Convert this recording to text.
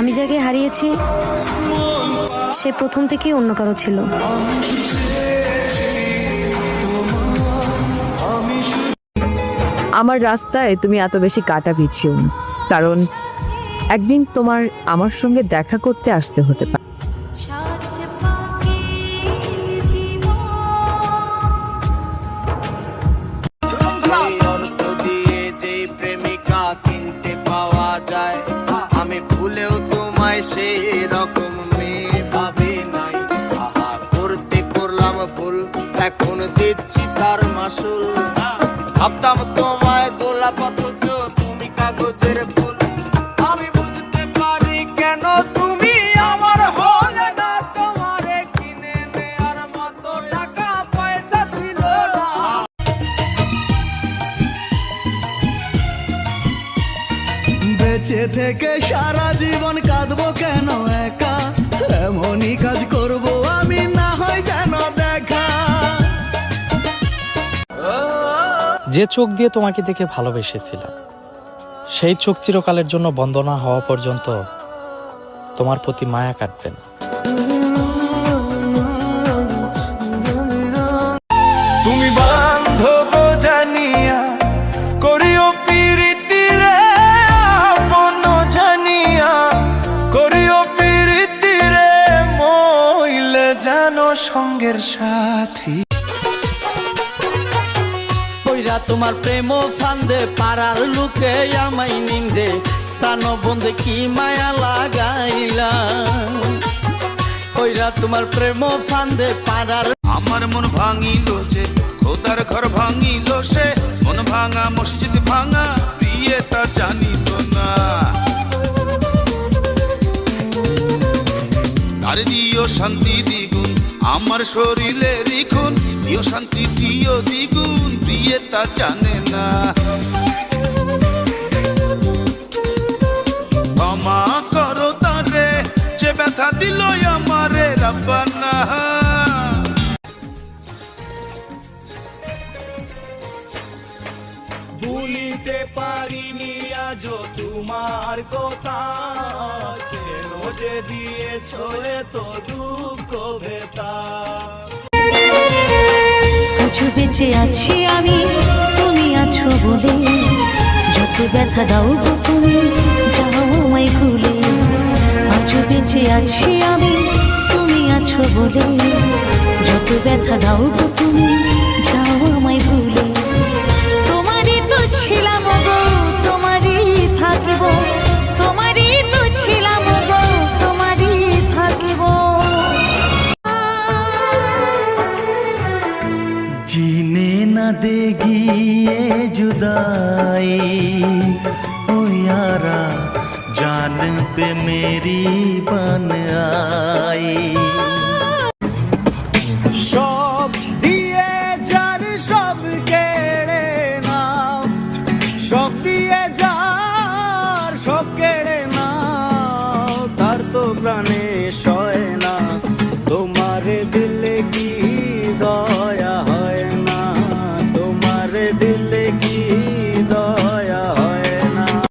আমি যাকে হারিয়েছি সে প্রথম থেকেই অন্য কারো ছিল। আমার রাস্তায় তুমি এত বেশি কাটা বিছিও না, কারণ একদিন তোমার আমার সঙ্গে দেখা করতে আসতে হতে পারে। আমি ভুলেও তোমায় সেই রকম মেয়ে ভাবি নাই। আহা করতে করলাম ভুল, এখন দিচ্ছি তার মাসুল। ভাবতাম তোমায় গোলাপ অথচ তুমি কাগজের ফুল। আমি বুঝতে পারি কেন তুমি আমার হলে না, তোমারে কিনে নেয়ার মতো টাকা পয়সা ছিল না। বেঁচে থেকে সারা জীবন কাঁদবো কেন একা, এমনই কাজ করবো আমি না হয় যেন দেখা। যে চোখ দিয়ে তোমাকে দেখে ভালোবেসেছিলাম, সেই চোখ চিরকালের জন্য বন্ধ না হওয়া পর্যন্ত তোমার প্রতি মায়া কাটবে না। তুমি বান্ধব জানিয়া করিও প্রীতি রে, আপন জানিয়া করিও প্রীতি রে, মইলে জানো সঙ্গের সাথী। কইরা তোমার প্রেম ফান্দে পাড়ার লুকে আমায় নিন্দে, প্রাণ বন্ধে কি মায়া লাগাইলা। কইরা তোমার প্রেম ফান্দে পাড়ার। আমার মন ভাঙিল যে খোদার ঘর ভাঙিল সে, মন ভাঙা মসজিদ ভাঙা প্রিয়ে তা জানিত না। তার দিও শান্তি দ্বিগুণ আমার শরীরে রিখুন, দিও শান্তি দিও দ্বিগুণ প্রিয়ে তা জানে না। ক্ষমা করো তারে যে ব্যথা দিল আমারে রাব্বানা। ভুলিতে পারিনি আজ তোমার কথা, কেন যে দিয়েছ এত দুঃখ ভেতা। আজও বেঁচে আছি আমি তুমি আছো বলে, যত ব্যথা দাও গো তুমি যাও আমায় ভুলে। আজও বেঁচে আছি আমি তুমি আছো বলে, যত ব্যথা দাও গো তুমি যাও আমায় ভুলে। তোমারই তো ছিলাম গো তোমারই থাকবো, তোমারই তো ছিলাম গো তোমারই থাকবো। जीने न देगी ये जुदाई, ओ यारा जान पे मेरी बन आई। সব দিয়ে যার সব কেড়ে নাও, সব দিয়ে যার সব কেড়ে নাও, তার তো প্রাণে সব